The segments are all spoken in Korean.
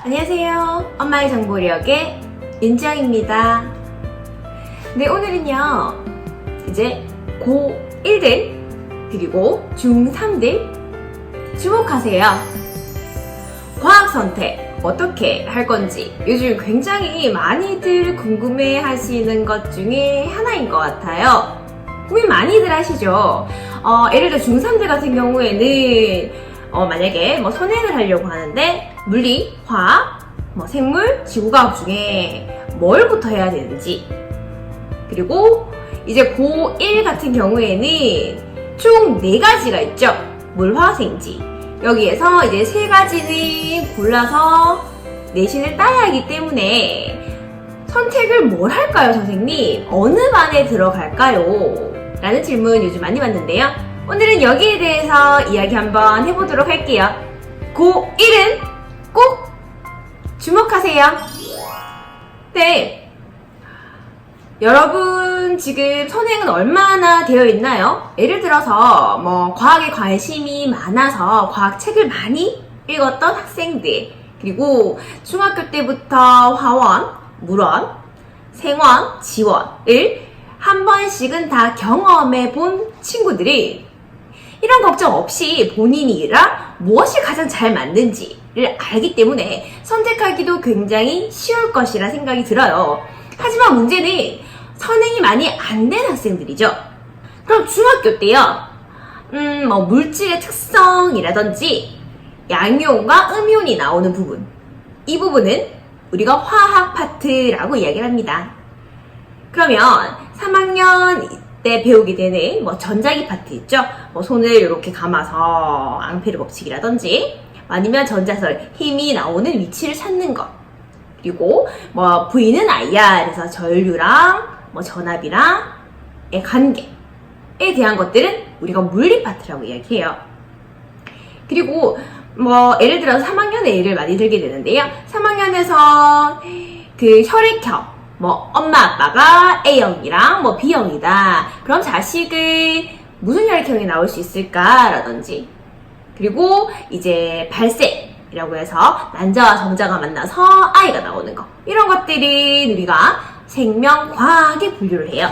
안녕하세요. 엄마의 정보력의 윤지영입니다. 네, 오늘은요, 이제 고1들 그리고 중3들 주목하세요. 과학 선택 어떻게 할 건지 요즘 굉장히 많이들 궁금해 하시는 것 중에 하나인 것 같아요. 고민 많이들 하시죠? 예를 들어 중3들 같은 경우에는 만약에 선행을 하려고 하는데 물리, 화학, 생물, 지구과학 중에 뭘부터 해야 되는지, 그리고 이제 고1 같은 경우에는 총 4가지가 있죠. 물, 화, 생지. 여기에서 이제 3가지는 골라서 내신을 따야 하기 때문에 선택을 뭘 할까요, 선생님? 어느 반에 들어갈까요? 라는 질문 요즘 많이 받는데요. 오늘은 여기에 대해서 이야기 한번 해보도록 할게요. 고1은 꼭 주목하세요. 네, 여러분 지금 선행은 얼마나 되어 있나요? 예를 들어서 과학에 관심이 많아서 과학책을 많이 읽었던 학생들, 그리고 중학교 때부터 화원, 물원, 생원, 지원을 한 번씩은 다 경험해 본 친구들이 이런 걱정 없이 본인이랑 무엇이 가장 잘 맞는지를 알기 때문에 선택하기도 굉장히 쉬울 것이라 생각이 들어요. 하지만 문제는 선행이 많이 안 된 학생들이죠. 그럼 중학교 때요, 물질의 특성이라든지 양이온과 음이온이 나오는 부분, 이 부분은 우리가 화학 파트라고 이야기를 합니다. 그러면 3학년 때 배우게 되는 전자기 파트 있죠? 손을 이렇게 감아서 앙페르 법칙이라든지 아니면 전자설, 힘이 나오는 위치를 찾는 것, 그리고 V는 I야, 그래서 전류랑 전압이랑의 관계에 대한 것들은 우리가 물리 파트라고 이야기해요. 그리고 예를 들어서 3학년에 예를 많이 들게 되는데요. 3학년에서 그 혈액형, 엄마 아빠가 A형이랑 B형이다. 그럼 자식은 무슨 혈액형이 나올 수 있을까? 라든지, 그리고 이제 발생이라고 해서 난자와 정자가 만나서 아이가 나오는 거, 이런 것들은 우리가 생명과학에 분류를 해요.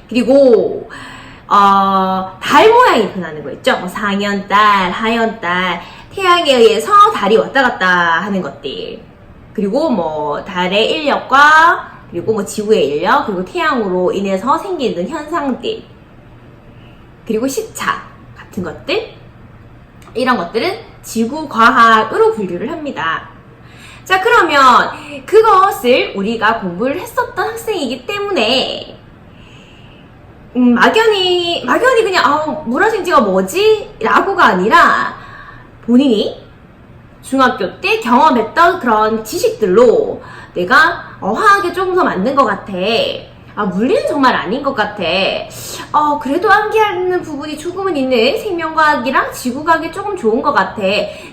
그리고 달 모양이 변하는 거 있죠? 상현달, 하현달, 태양에 의해서 달이 왔다 갔다 하는 것들, 그리고 달의 인력과 그리고 지구의 인력, 그리고 태양으로 인해서 생기는 현상들, 그리고 시차 같은 것들, 이런 것들은 지구과학으로 분류를 합니다. 자, 그러면 그것을 우리가 공부를 했었던 학생이기 때문에 막연히 그냥 물화생지가 뭐지? 라고가 아니라 본인이 중학교 때 경험했던 그런 지식들로 내가 화학에 조금 더 맞는 것 같아, 물리는 정말 아닌 것 같아, 그래도 암기하는 부분이 조금은 있는 생명과학이랑 지구과학이 조금 좋은 것 같아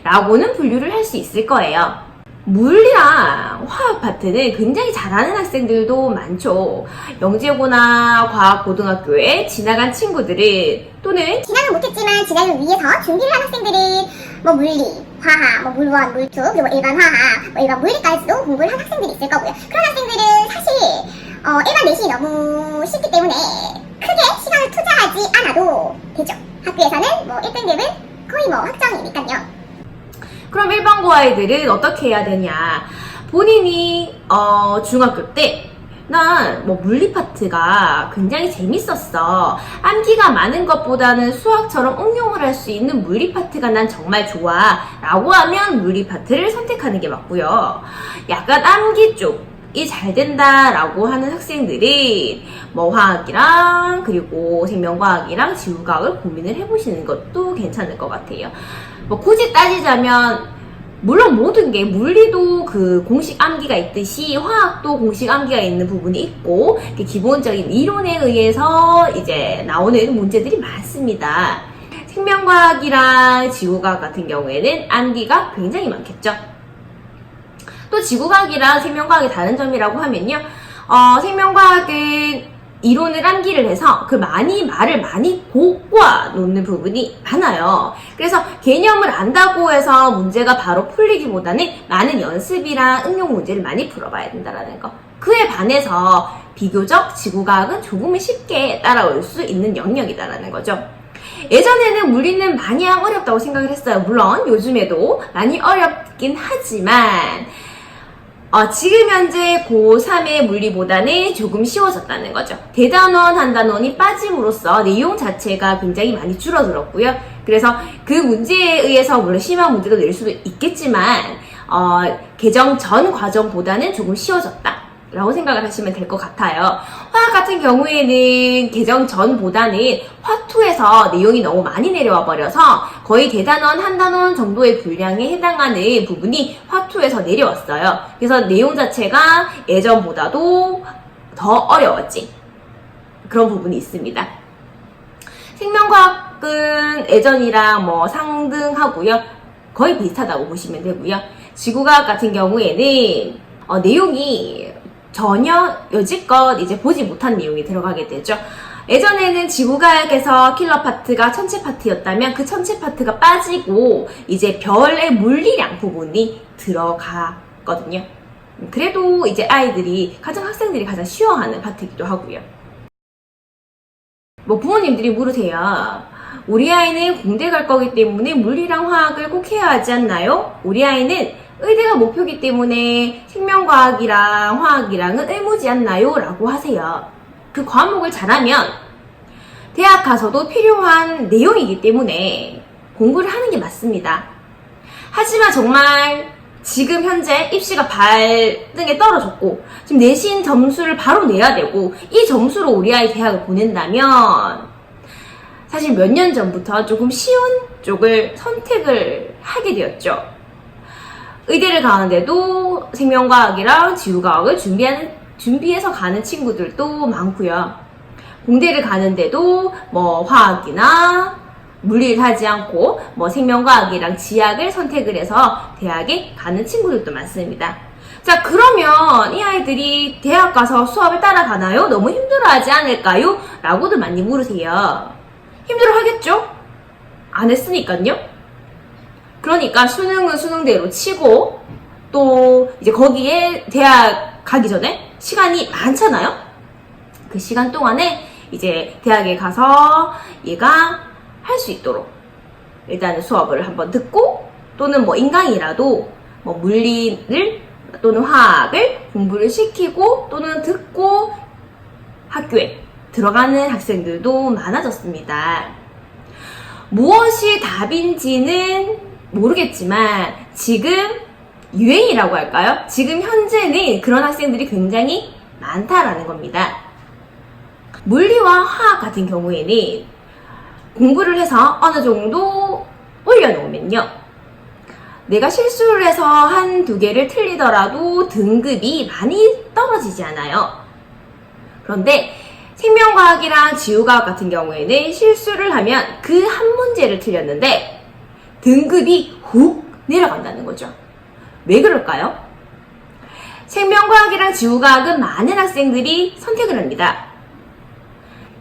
라고는 분류를 할 수 있을 거예요. 물리랑 화학 파트는 굉장히 잘하는 학생들도 많죠. 영재고나 과학고등학교에 지나간 친구들은, 또는 지나는 못했지만 지나를 위해서 준비를 한 학생들은 물리, 화학, 물원, 물투, 그리고 일반 화학, 일반 물리까지도 공부를 한 학생들이 있을 거고요. 그런 학생들은 사실 일반 내신이 너무 쉽기 때문에 크게 시간을 투자하지 않아도 되죠. 학교에서는 1등급은 거의 확정이니까요. 그럼 일반고 아이들은 어떻게 해야 되냐? 본인이 중학교 때 난 물리 파트가 굉장히 재밌었어, 암기가 많은 것보다는 수학처럼 응용을 할 수 있는 물리 파트가 난 정말 좋아 라고 하면 물리 파트를 선택하는 게 맞고요. 약간 암기 쪽이 잘 된다 라고 하는 학생들이 화학이랑 그리고 생명과학이랑 지구과학을 고민을 해보시는 것도 괜찮을 것 같아요. 굳이 따지자면 물론 모든 게, 물리도 그 공식 암기가 있듯이 화학도 공식 암기가 있는 부분이 있고, 기본적인 이론에 의해서 이제 나오는 문제들이 많습니다. 생명과학이랑 지구과학 같은 경우에는 암기가 굉장히 많겠죠. 또 지구과학이랑 생명과학의 다른 점이라고 하면요, 생명과학은 이론을 암기를 해서 말을 많이 꼬아 놓는 부분이 많아요. 그래서 개념을 안다고 해서 문제가 바로 풀리기보다는 많은 연습이랑 응용 문제를 많이 풀어봐야 된다는 거. 그에 반해서 비교적 지구과학은 조금 쉽게 따라올 수 있는 영역이다라는 거죠. 예전에는 물리는 마냥 어렵다고 생각을 했어요. 물론 요즘에도 많이 어렵긴 하지만 지금 현재 고3의 물리보다는 조금 쉬워졌다는 거죠. 대단원, 한단원이 빠짐으로써 내용 자체가 굉장히 많이 줄어들었고요. 그래서 그 문제에 의해서 물론 심한 문제도 낼 수도 있겠지만 개정 전 과정보다는 조금 쉬워졌다 라고 생각을 하시면 될 것 같아요. 화학 같은 경우에는 개정 전보다는 화2에서 내용이 너무 많이 내려와 버려서 거의 대단원, 한단원 정도의 분량에 해당하는 부분이 화2에서 내려왔어요. 그래서 내용 자체가 예전보다도 더 어려웠지. 그런 부분이 있습니다. 생명과학은 예전이랑 상등하고요. 거의 비슷하다고 보시면 되고요. 지구과학 같은 경우에는 내용이 전혀 여지껏 이제 보지 못한 내용이 들어가게 되죠. 예전에는 지구과학에서 킬러 파트가 천체 파트였다면 그 천체 파트가 빠지고 이제 별의 물리량 부분이 들어가거든요. 그래도 이제 학생들이 가장 쉬워하는 파트이기도 하고요. 부모님들이 물으세요. 우리 아이는 공대 갈 거기 때문에 물리랑 화학을 꼭 해야 하지 않나요? 우리 아이는 의대가 목표이기 때문에 생명과학이랑 화학이랑은 의무지 않나요? 라고 하세요. 그 과목을 잘하면 대학 가서도 필요한 내용이기 때문에 공부를 하는 게 맞습니다. 하지만 정말 지금 현재 입시가 발등에 떨어졌고 지금 내신 점수를 바로 내야 되고 이 점수로 우리 아이 대학을 보낸다면 사실 몇 년 전부터 조금 쉬운 쪽을 선택을 하게 되었죠. 의대를 가는데도 생명과학이랑 지구과학을 준비해서 가는 친구들도 많고요. 공대를 가는데도 화학이나 물리를 하지 않고 생명과학이랑 지학을 선택을 해서 대학에 가는 친구들도 많습니다. 자, 그러면 이 아이들이 대학 가서 수업을 따라가나요? 너무 힘들어하지 않을까요? 라고도 많이 물으세요. 힘들어 하겠죠? 안 했으니까요. 그러니까 수능은 수능대로 치고 또 이제 거기에 대학 가기 전에 시간이 많잖아요. 그 시간 동안에 이제 대학에 가서 얘가 할 수 있도록 일단은 수업을 한번 듣고 또는 인강이라도 물리를 또는 화학을 공부를 시키고 또는 듣고 학교에 들어가는 학생들도 많아졌습니다. 무엇이 답인지는 모르겠지만 지금 유행이라고 할까요? 지금 현재는 그런 학생들이 굉장히 많다라는 겁니다. 물리와 화학 같은 경우에는 공부를 해서 어느 정도 올려놓으면요. 내가 실수를 해서 한두 개를 틀리더라도 등급이 많이 떨어지지 않아요. 그런데 생명과학이랑 지구과학 같은 경우에는 실수를 하면 그 한 문제를 틀렸는데 등급이 훅 내려간다는 거죠. 왜 그럴까요? 생명과학이랑 지구과학은 많은 학생들이 선택을 합니다.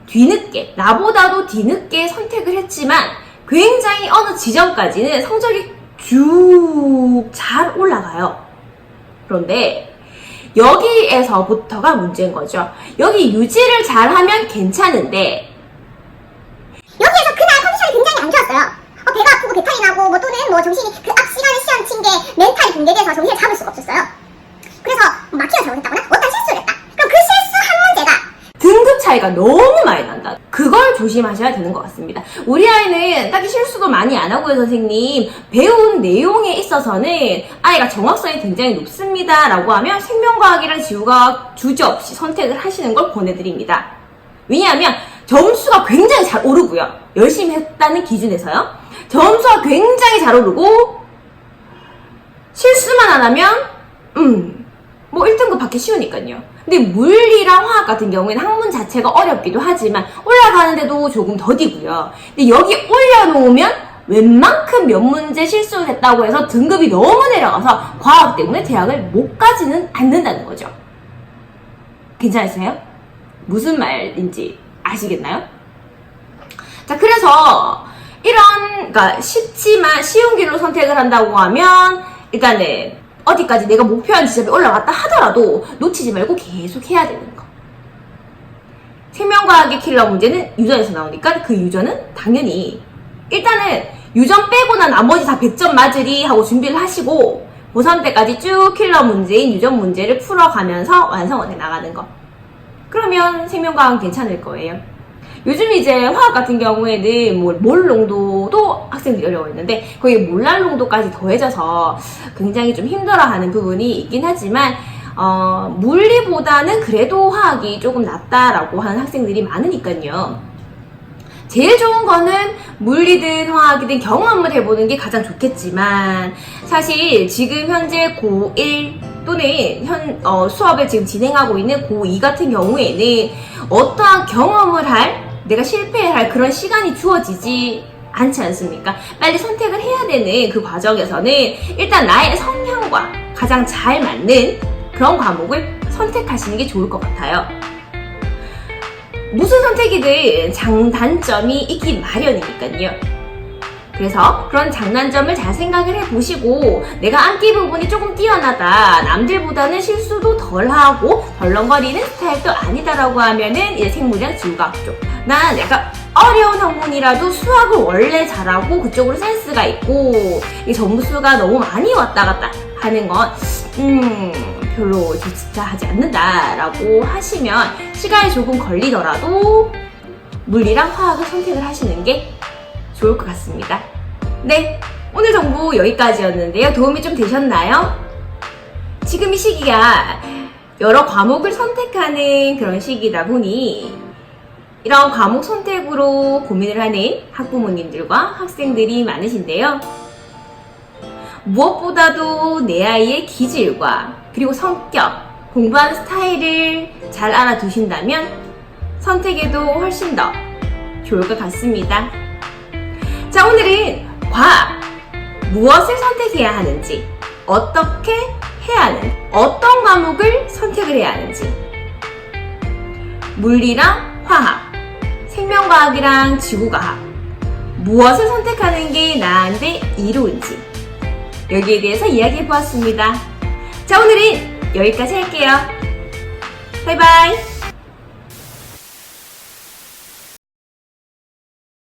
뒤늦게, 나보다도 뒤늦게 선택을 했지만 굉장히 어느 지점까지는 성적이 쭉 잘 올라가요. 그런데 여기에서부터가 문제인 거죠. 여기 유지를 잘하면 괜찮은데 여기에서 그날 컨디션이 굉장히 안 좋았어요. 배가 아프고 배탈이 나고 또는 정신이 그 앞 시간에 시험 친 게 멘탈이 붕괴돼서 정신을 잡을 수가 없었어요. 그래서 마키가 잘못했다거나 어떤 실수를 했다. 그럼 그 실수 한 문제가 등급 차이가 너무 많이 난다. 그걸 조심하셔야 되는 것 같습니다. 우리 아이는 딱히 실수도 많이 안 하고요, 선생님. 배운 내용에 있어서는 아이가 정확성이 굉장히 높습니다. 라고 하면 생명과학이랑 지구과학 주저없이 선택을 하시는 걸 권해드립니다. 왜냐하면 점수가 굉장히 잘 오르고요. 열심히 했다는 기준에서요. 점수가 굉장히 잘 오르고 실수만 안 하면 1등급 받기 쉬우니까요. 근데 물리랑 화학 같은 경우에는 학문 자체가 어렵기도 하지만 올라가는데도 조금 더디고요. 근데 여기 올려놓으면 웬만큼 몇 문제 실수를 했다고 해서 등급이 너무 내려가서 과학 때문에 대학을 못 가지는 않는다는 거죠. 괜찮으세요? 무슨 말인지 아시겠나요? 자, 그래서 그러니까 쉽지만 쉬운 길로 선택을 한다고 하면 일단은 어디까지 내가 목표한 지점에 올라갔다 하더라도 놓치지 말고 계속 해야 되는 거. 생명과학의 킬러 문제는 유전에서 나오니까 그 유전은 당연히 일단은 유전 빼고나 나머지 다 100점 맞으리 하고 준비를 하시고 고3 때까지 쭉 킬러 문제인 유전 문제를 풀어가면서 완성을 해나가는 거. 그러면 생명과학은 괜찮을 거예요. 요즘 이제 화학 같은 경우에는 몰 농도도 학생들이 어려워했는데 거기 몰랄 농도까지 더해져서 굉장히 좀 힘들어하는 부분이 있긴 하지만 물리보다는 그래도 화학이 조금 낫다라고 하는 학생들이 많으니까요. 제일 좋은 거는 물리든 화학이든 경험을 해보는 게 가장 좋겠지만 사실 지금 현재 고1 또는 수업을 지금 진행하고 있는 고2 같은 경우에는 어떠한 경험을 할 내가 실패할 그런 시간이 주어지지 않지 않습니까? 빨리 선택을 해야 되는 그 과정에서는 일단 나의 성향과 가장 잘 맞는 그런 과목을 선택하시는 게 좋을 것 같아요. 무슨 선택이든 장단점이 있기 마련이니까요. 그래서 그런 장단점을 잘 생각을 해보시고 내가 암기 부분이 조금 뛰어나다, 남들보다는 실수도 덜하고 덜렁거리는 스타일도 아니다라고 하면은 이제 생물이랑 지구과학 쪽. 난 약간 어려운 학문이라도 수학을 원래 잘하고 그쪽으로 센스가 있고 이 점수가 너무 많이 왔다 갔다 하는 건 별로 진짜 하지 않는다라고 하시면 시간이 조금 걸리더라도 물리랑 화학을 선택을 하시는 게 좋을 것 같습니다. 네, 오늘 정보 여기까지였는데요. 도움이 좀 되셨나요? 지금 이 시기가 여러 과목을 선택하는 그런 시기다 보니 이런 과목 선택으로 고민을 하는 학부모님들과 학생들이 많으신데요. 무엇보다도 내 아이의 기질과 그리고 성격, 공부하는 스타일을 잘 알아두신다면 선택에도 훨씬 더 좋을 것 같습니다. 자, 오늘은 과학, 무엇을 선택해야 하는지, 어떻게 해야 하는지, 어떤 과목을 선택을 해야 하는지, 물리랑 화학, 생명과학이랑 지구과학, 무엇을 선택하는 게 나한테 이로운지 여기에 대해서 이야기해 보았습니다. 자, 오늘은 여기까지 할게요. 바이바이.